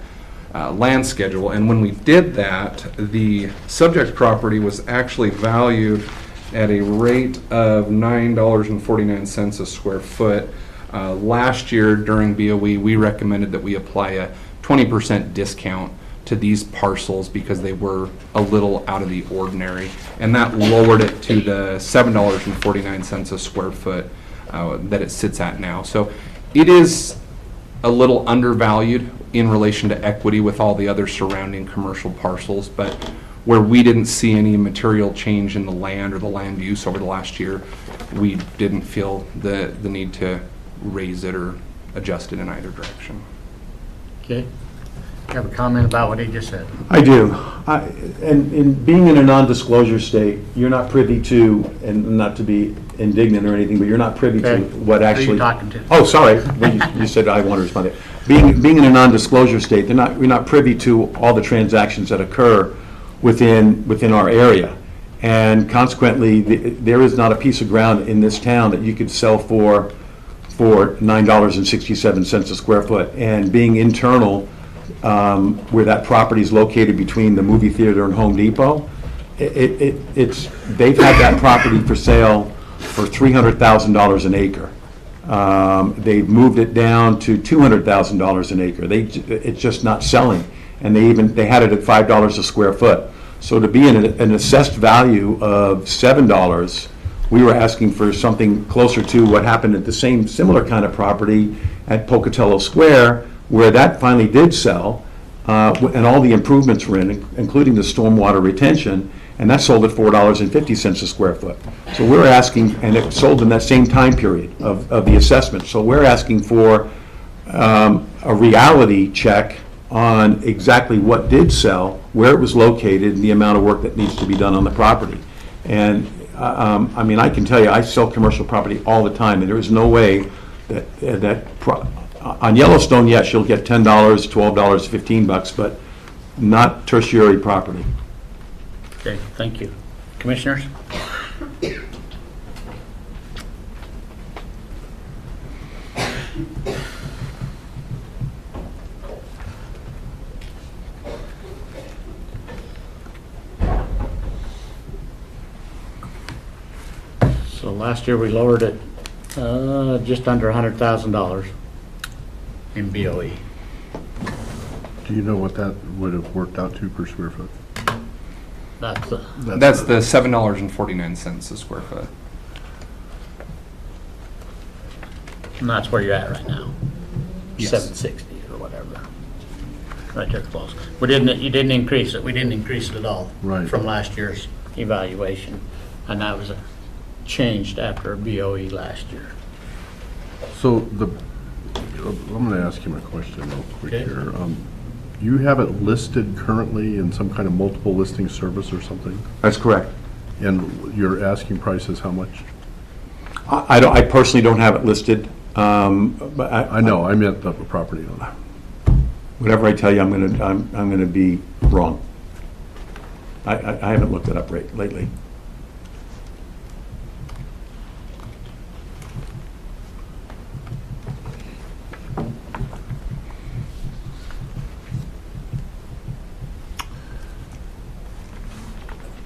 Speaker 10: land schedule. And when we did that, the subject property was actually valued at a rate of $9.49 a square foot. Last year during BOE, we recommended that we apply a 20% discount to these parcels because they were a little out of the ordinary, and that lowered it to the $7.49 a square foot that it sits at now. So it is a little undervalued in relation to equity with all the other surrounding commercial parcels, but where we didn't see any material change in the land or the land use over the last year, we didn't feel the need to raise it or adjust it in either direction.
Speaker 1: Okay. You have a comment about what he just said?
Speaker 8: I do. And in being in a non-disclosure state, you're not privy to, and not to be indignant or anything, but you're not privy to
Speaker 1: Okay.
Speaker 8: what
Speaker 1: Who are
Speaker 8: actually.
Speaker 1: you talking to?
Speaker 8: Oh, sorry. Well, you said I want to respond. Being in a non-disclosure state, we're not privy to all the transactions that occur within our area. And consequently, there is not a piece of ground in this town that you could sell for $9.67 a square foot. And being internal, where that property is located between the movie theater and Home Depot, they've had that property for sale for $300,000 an acre. They've moved it down to $200,000 an acre. It's just not selling. And they had it at $5 a square foot. So to be in an assessed value of $7, we were asking for something closer to what happened at the similar kind of property at Pocatello Square, where that finally did sell, and all the improvements were in, including the stormwater retention, and that sold at $4.50 a square foot. So we're asking, and it sold in that same time period of the assessment. So we're asking for a reality check on exactly what did sell, where it was located, and the amount of work that needs to be done on the property. And, I mean, I can tell you, I sell commercial property all the time, and there is no way on Yellowstone, yes, you'll get $10, $12, $15, but not tertiary property.
Speaker 1: Okay, thank you. Commissioners? So last year we lowered it just under $100,000 in BOE.
Speaker 2: Do you know what that would have worked out to per square foot?
Speaker 1: That's
Speaker 10: That's the $7.49 a square foot.
Speaker 1: and that's where you're at right now.
Speaker 10: Yes.
Speaker 1: 760 or whatever. Right there close. You didn't increase it. We didn't increase it at all.
Speaker 2: Right.
Speaker 1: From last year's evaluation. And that was changed after BOE last year.
Speaker 2: So I'm going to ask you my question real quick
Speaker 1: Okay.
Speaker 2: here. You have it listed currently in some kind of multiple listing service or something?
Speaker 8: That's correct.
Speaker 2: And your asking price is how much?
Speaker 8: I personally don't have it listed, but
Speaker 2: I know, I meant the property owner.
Speaker 8: whatever I tell you, I'm gonna be wrong. I haven't looked it up lately.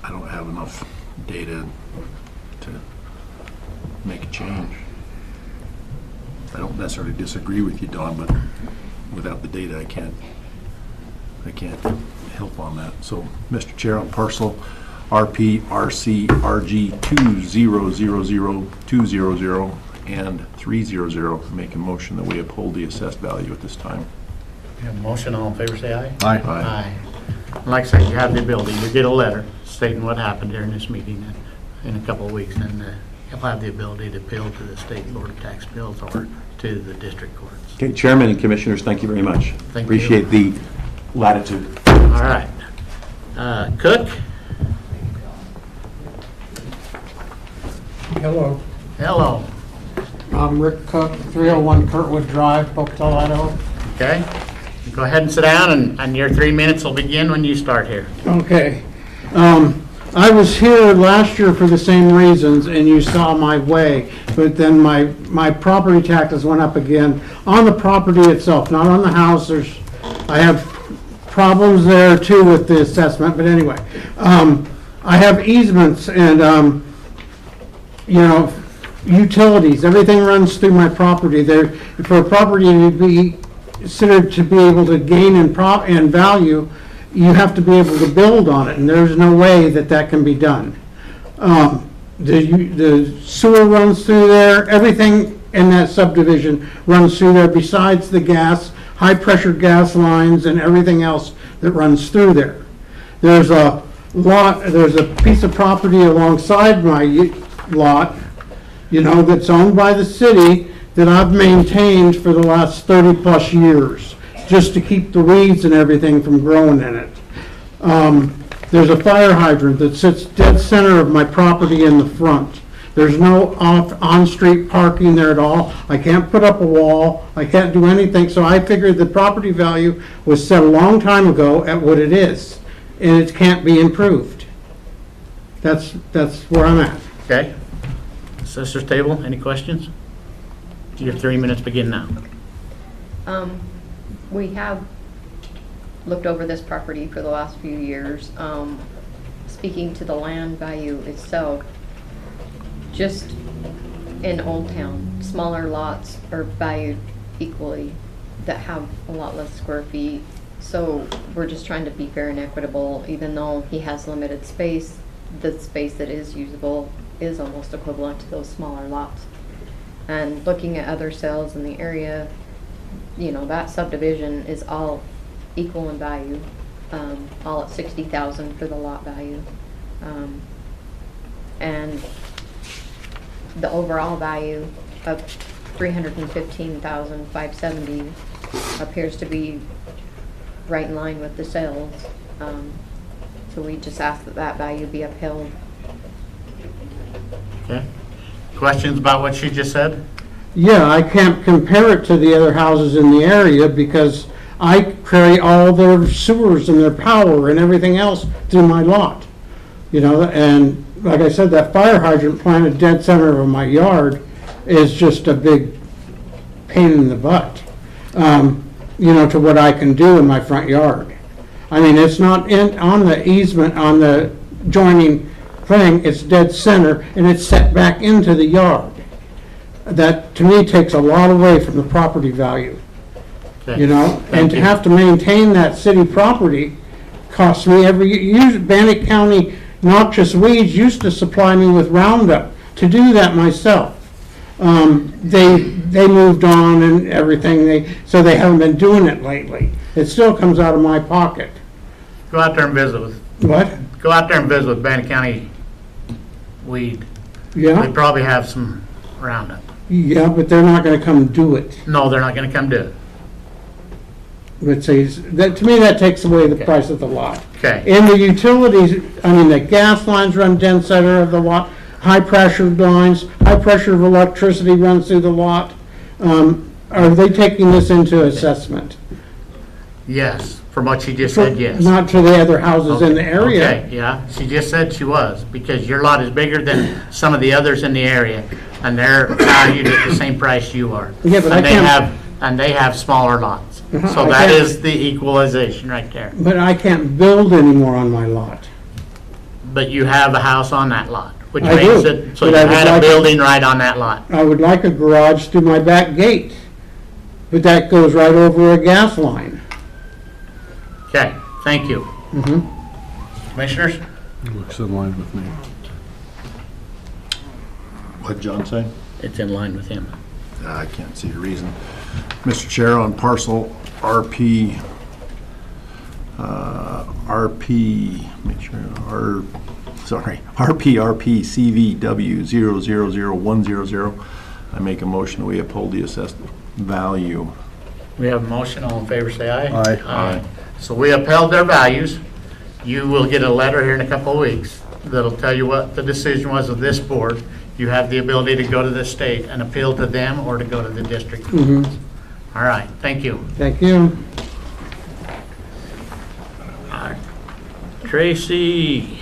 Speaker 2: I don't have enough data to make a change. I don't necessarily disagree with you, Don, but without the data, I can't help on that. So, Mr. Chair, on parcel RP RC RG 2000 and 300, make a motion that we uphold the assessed value at this time.
Speaker 1: You have a motion, all in favor, say aye.
Speaker 2: Aye.
Speaker 1: And like I said, you have the ability, you get a letter stating what happened during this meeting in a couple of weeks, and you'll have the ability to appeal to the State Board of Tax Appeals or to the district courts.
Speaker 8: Okay, Chairman and Commissioners, thank you very much.
Speaker 1: Thank you.
Speaker 8: Appreciate the latitude.
Speaker 1: All right. Cook?
Speaker 11: Hello,
Speaker 1: Hello.
Speaker 11: I'm Rick Cook, 301 Kurtwood Drive, Pocatello, Idaho.
Speaker 1: Okay. Go ahead and sit down, and your 3 minutes will begin when you start here.
Speaker 11: Okay. I was here last year for the same reasons, and you saw my way, but then my property taxes went up again on the property itself, not on the house. I have problems there too with the assessment, but anyway. I have easements and, utilities, everything runs through my property. For a property to be considered to be able to gain in value, you have to be able to build on it, and there's no way that can be done. The sewer runs through there, everything in that subdivision runs through there besides the gas, high-pressure gas lines and everything else that runs through there. There's a piece of property alongside my lot, that's owned by the city that I've maintained for the last 30-plus years, just to keep the weeds and everything from growing in it. There's a fire hydrant that sits dead center of my property in the front. There's no on-street parking there at all. I can't put up a wall. I can't do anything. So I figured the property value was set a long time ago at what it is, and it can't be improved. That's where I'm at.
Speaker 1: Okay. Assessor's table, any questions? Your 3 minutes begin now.
Speaker 7: We have looked over this property for the last few years. Speaking to the land value itself, just in Old Town, smaller lots are valued equally that have a lot less square feet. So we're just trying to be fair and equitable. Even though he has limited space, the space that is usable is almost equivalent to those smaller lots. And looking at other sales in the area, that subdivision is all equal in value, all at $60,000 for the lot value. And the overall value of $315,570 appears to be right in line with the sales. So we just ask that value be upheld.
Speaker 1: Okay. Questions about what she just said?
Speaker 11: Yeah, I can't compare it to the other houses in the area because I carry all their sewers and their power and everything else through my lot. And like I said, that fire hydrant planted dead center of my yard is just a big pain in the butt, to what I can do in my front yard. I mean, it's not on the easement, on the joining thing, it's dead center, and it's set back into the yard. That, to me, takes a lot away from the property value,
Speaker 1: Okay.
Speaker 11: and
Speaker 1: Thank
Speaker 11: to
Speaker 1: you.
Speaker 11: have to maintain that city property costs me Bannock County noxious weeds used to supply me with Roundup to do that myself. They moved on and everything, so they haven't been doing it lately. It still comes out of my pocket.
Speaker 1: Go out there and visit with,
Speaker 11: What?
Speaker 1: go out there and visit with Bannock County Weed. They
Speaker 11: Yeah?
Speaker 1: probably have some Roundup.
Speaker 11: Yeah, but they're not gonna come do it.
Speaker 1: No, they're not gonna come do it.
Speaker 11: But see, to me, that takes away the
Speaker 1: Okay.
Speaker 11: price of the lot.
Speaker 1: Okay.
Speaker 11: In the utilities, the gas lines run dead center of the lot, high pressure lines, high pressure of electricity runs through the lot. Are they taking this into assessment?
Speaker 1: Yes, from what she just said, yes.
Speaker 11: Not to the other houses in the
Speaker 1: Okay,
Speaker 11: area?
Speaker 1: yeah, she just said she was, because your lot is bigger than some of the others in the area, and they're valued at the same price you are.
Speaker 11: Yeah, but I
Speaker 1: And they
Speaker 11: can't-
Speaker 1: have, and they have smaller lots. So
Speaker 11: I
Speaker 1: that
Speaker 11: can't-
Speaker 1: is the equalization right there.
Speaker 11: But I can't build anymore on my lot.
Speaker 1: But you have a house on that lot, which
Speaker 11: I
Speaker 1: makes
Speaker 11: do,
Speaker 1: it, so
Speaker 11: but
Speaker 1: you
Speaker 11: I would
Speaker 1: had a
Speaker 11: like-
Speaker 1: building right on that lot.
Speaker 11: I would like a garage through my back gate, but that goes right over a gas line.
Speaker 1: Okay, thank you.
Speaker 11: Mhm.
Speaker 1: Commissioners?
Speaker 2: Looks in line with me. What'd John say?
Speaker 1: It's in line with him.
Speaker 2: I can't see a reason. Mr. Chair, on parcel RP, RP CVW 0000100, I make a motion that we uphold the assessed value.
Speaker 1: We have a motion, all in favor, say aye.
Speaker 2: Aye. Aye.
Speaker 1: So we upheld their values. You will get a letter here in a couple of weeks that'll tell you what the decision was of this board. You have the ability to go to the state and appeal to them or to go to the district. All right, thank you.
Speaker 11: Thank you.
Speaker 1: Tracy.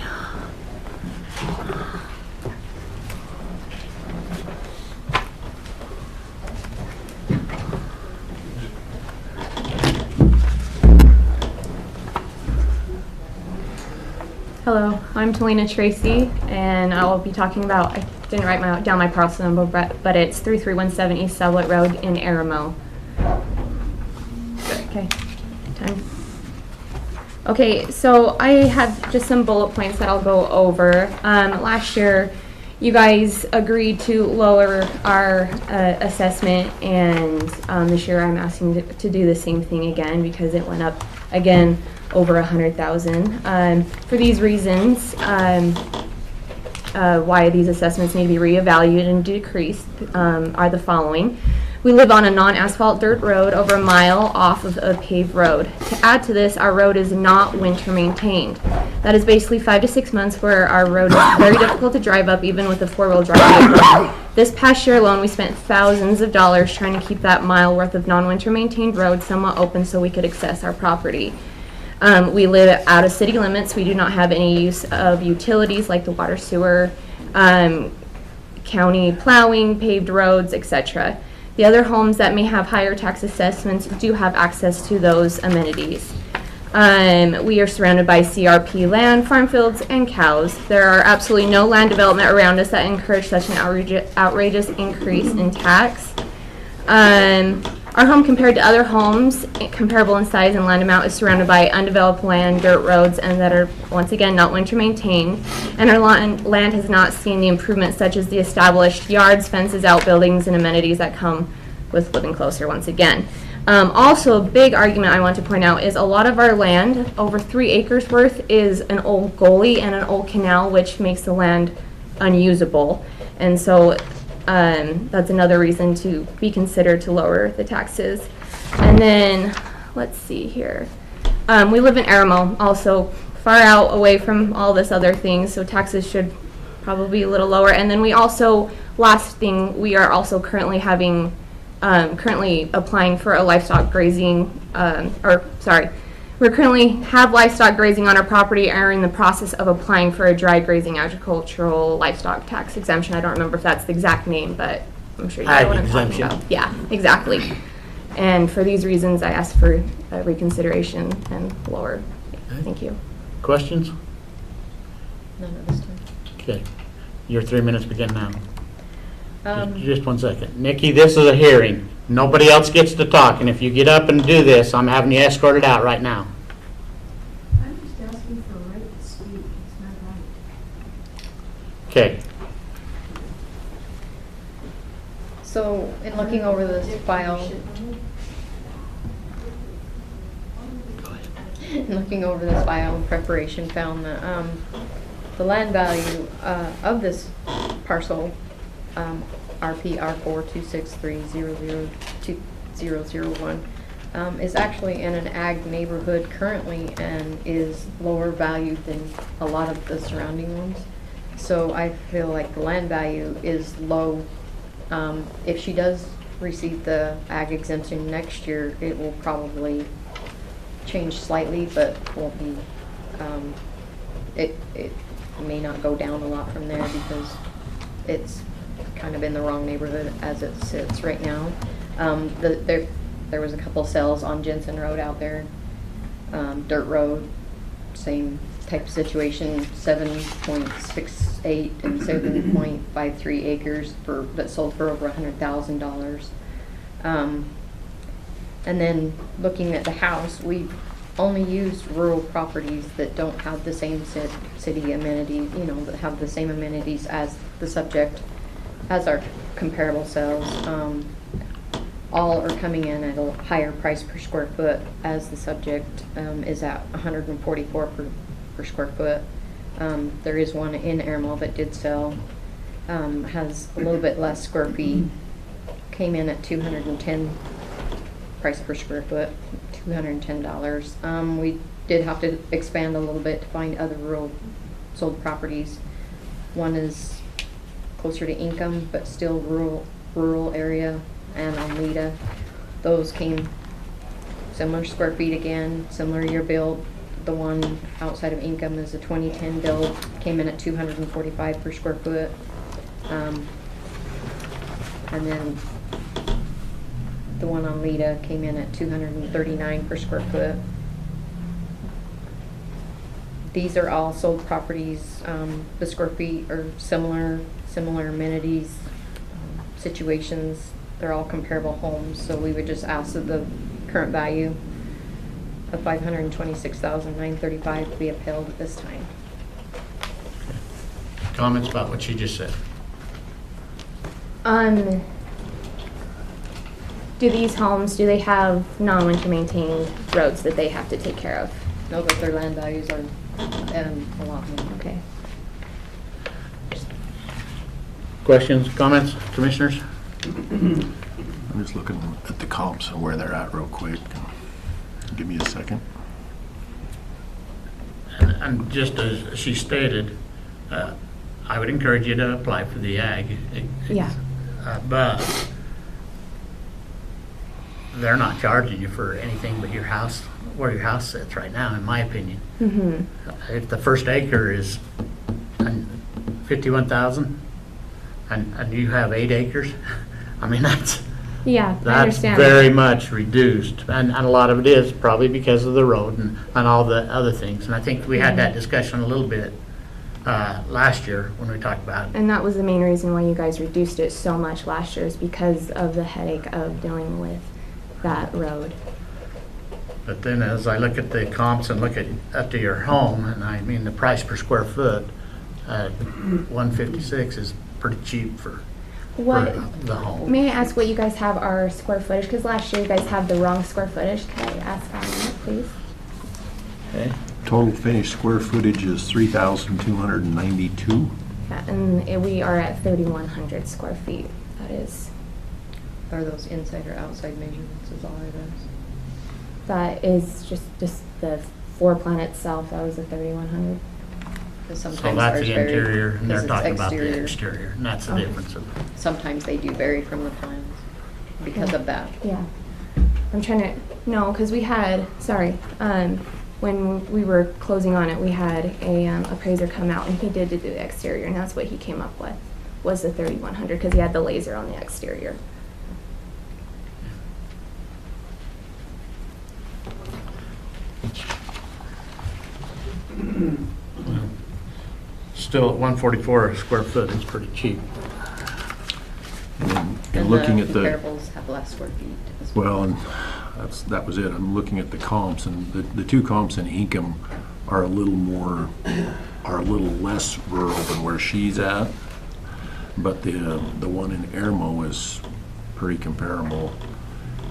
Speaker 12: Hello, I'm Talina Tracy, and I will be talking about, I didn't write down my parcel number, but it's 3317 East Sublette Road in Aramo. Okay, time. Okay, so I have just some bullet points that I'll go over. Last year, You guys agreed to lower our assessment, and this year I'm asking to do the same thing again because it went up again over 100,000. For these reasons, why these assessments need to be reevaluated and decreased are the following. We live on a non-asphalt dirt road over a mile off of a paved road. To add to this, our road is not winter maintained. That is basically 5 to 6 months where our road is very difficult to drive up even with a four-wheel drive vehicle. This past year alone, we spent thousands of dollars trying to keep that mile worth of non-winter maintained road somewhat open so we could access our property. We live out of city limits. We do not have any use of utilities like the water, sewer, county plowing, paved roads, etc. The other homes that may have higher tax assessments do have access to those amenities. We are surrounded by CRP land, farm fields, and cows. There are absolutely no land development around us that encourage such an outrageous increase in tax. Our home, compared to other homes comparable in size and land amount, is surrounded by undeveloped land, dirt roads, and that are once again not winter maintained. And our land has not seen the improvements such as the established yards, fences, outbuildings, and amenities that come with living closer once again. Also, a big argument I want to point out is a lot of our land, over 3 acres worth, is an old gully and an old canal, which makes the land unusable. And so that's another reason to be considered to lower the taxes. And then, let's see here. We live in Aramo, also far out away from all this other things, so taxes should probably be a little lower. And then we also, last thing, we are also currently having, currently applying for a livestock grazing, we currently have livestock grazing on our property and are in the process of applying for a dry grazing agricultural livestock tax exemption. I don't remember if that's the exact name, but I'm sure you know what I'm talking about. Yeah, exactly. And for these reasons, I asked for a reconsideration and lower. Thank you.
Speaker 1: Questions?
Speaker 7: None of this time.
Speaker 1: Okay. Your 3 minutes begin now. Just 1 second. Nikki, this is a hearing. Nobody else gets to talk, and if you get up and do this, I'm having you escorted out right now.
Speaker 13: I'm just asking for a right to speak, it's not right.
Speaker 1: Okay.
Speaker 7: So, in looking over this file, in preparation, found that the land value of this parcel, RP R42630020001, is actually in an ag neighborhood currently and is lower valued than a lot of the surrounding ones. So I feel like the land value is low. If she does receive the ag exemption next year, it will probably change slightly, but won't be, it may not go down a lot from there because it's kind of in the wrong neighborhood as it sits right now. There was a couple sales on Jensen Road out there, dirt road, same type of situation, 7.68 and 7.53 acres that sold for over $100,000. And then looking at the house, we've only used rural properties that don't have the same city amenities, that have the same amenities as the subject, as our comparable sales. All are coming in at a higher price per square foot, as the subject is at $144 per square foot. There is one in Airmall that did sell, has a little bit less square feet, came in at $210 price per square foot, $210. We did have to expand a little bit to find other rural sold properties. One is closer to Income, but still rural area, and on Lita. Those came similar square feet again, similar year build. The one outside of Income is a 2010 build, came in at $245 per square foot. And then the one on Lita came in at $239 per square foot. These are all sold properties. The square feet are similar amenities, situations. They're all comparable homes, so we would just ask that the current value of $526,935 be upheld at this time.
Speaker 1: Comments about what she just said?
Speaker 12: Do these homes, do they have non-winter maintained roads that they have to take care of?
Speaker 7: Know that their land values are, a lot more.
Speaker 12: Okay.
Speaker 1: Questions, comments, commissioners?
Speaker 2: I'm just looking at the comps and where they're at real quick. Give me a second.
Speaker 1: And just as she stated, I would encourage you to apply for the ag.
Speaker 12: Yeah.
Speaker 1: But they're not charging you for anything but your house, where your house sits right now, in my opinion.
Speaker 12: Mm-hmm.
Speaker 1: If the first acre is 51,000 and you have 8 acres, I mean, that's
Speaker 12: Yeah, I
Speaker 1: That's
Speaker 12: understand.
Speaker 1: very much reduced, and a lot of it is probably because of the road and all the other things. And I think we had that discussion a little bit last year when we talked about it.
Speaker 12: And that was the main reason why you guys reduced it so much last year, is because of the headache of dealing with that road.
Speaker 1: But then as I look at the comps and look at to your home, and I mean, the price per square foot, 156 is pretty cheap for
Speaker 12: What,
Speaker 1: the home.
Speaker 12: may I ask what you guys have our square footage? Because last year you guys have the wrong square footage. Can I ask on that, please?
Speaker 1: Okay.
Speaker 2: Total finished square footage is 3,292.
Speaker 12: Yeah, and we are at 3,100 square feet. That is,
Speaker 7: Are those inside or outside measurements is all it is?
Speaker 12: that is just the floor plan itself. That was the 3,100.
Speaker 7: Because
Speaker 1: So
Speaker 7: sometimes
Speaker 1: that's
Speaker 7: ours
Speaker 1: the
Speaker 7: vary,
Speaker 1: interior, and they're
Speaker 7: because it's
Speaker 1: talking about the exterior, and that's the
Speaker 12: Okay.
Speaker 1: difference of
Speaker 7: Sometimes they do vary from the plans because of that.
Speaker 12: Yeah. I'm trying to, no, because we had, sorry, when we were closing on it, we had a appraiser come out and he did do the exterior, and that's what he came up with, was the 3,100, because he had the laser on the exterior.
Speaker 1: still at 144 a square foot, it's pretty cheap.
Speaker 2: And looking
Speaker 7: the
Speaker 2: at the,
Speaker 7: comparables have less square feet as well.
Speaker 2: well, and that was it. I'm looking at the comps, and the two comps in Ingham are a little less rural than where she's at. But the one in Ermo is pretty comparable.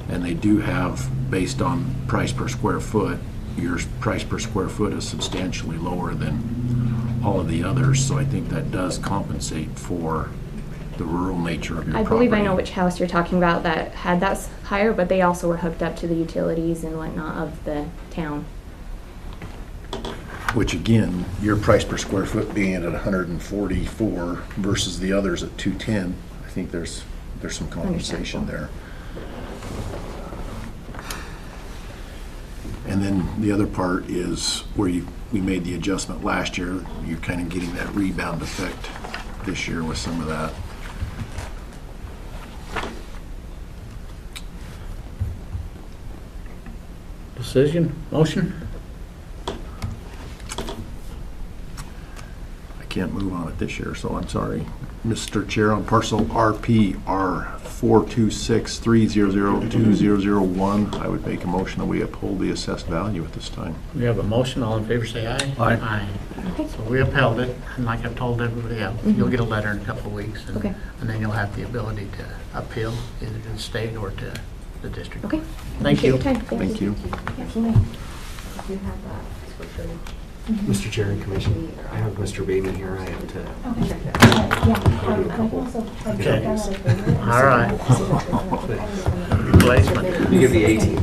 Speaker 2: And they do have, based on price per square foot, your price per square foot is substantially lower than all of the others. So I think that does compensate for the rural nature of your
Speaker 12: I
Speaker 2: property.
Speaker 12: believe I know which house you're talking about that had that higher, but they also were hooked up to the utilities and whatnot of the town.
Speaker 9: Which again, your price per square foot being at 144 versus the others at 210, I think there's some compensation there. And then the other part is where we made the adjustment last year, you're kind of getting that rebound effect this year with some of that.
Speaker 1: Decision, motion?
Speaker 2: I can't move on it this year, so I'm sorry. Mr. Chair, on parcel RPR 42630020001, I would make a motion that we uphold the assessed value at this time.
Speaker 1: We have a motion, all in favor say aye.
Speaker 2: Aye.
Speaker 12: Okay.
Speaker 1: So we upheld it, and like I've told everybody else, you'll get a letter in a couple of weeks. And
Speaker 12: Okay.
Speaker 1: and then you'll have the ability to appeal either to the state or to the district.
Speaker 12: Okay.
Speaker 1: Thank you.
Speaker 12: Appreciate your time.
Speaker 2: Thank you.
Speaker 12: Yeah, you may.
Speaker 5: Mr. Chair and Commission, I have Mr. Baby here. I have to.
Speaker 1: Okay. All right. Replacement.
Speaker 5: You give the 18.